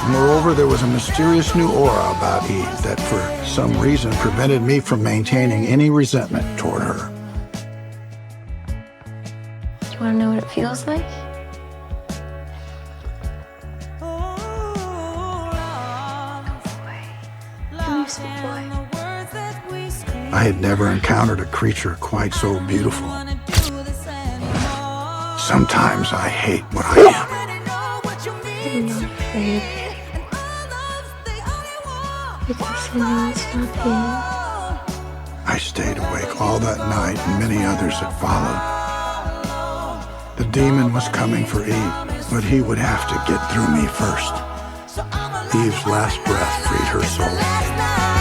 Moreover, there was a mysterious new aura about Eve that for some reason prevented me from maintaining any resentment toward her. You want to know what it feels like? I had never encountered a creature quite so beautiful. Sometimes I hate what I am. I'm not afraid anymore. Because I know it's not pain. I stayed awake all that night and many others that followed. The demon was coming for Eve, but he would have to get through me first. Eve's last breath freed her soul.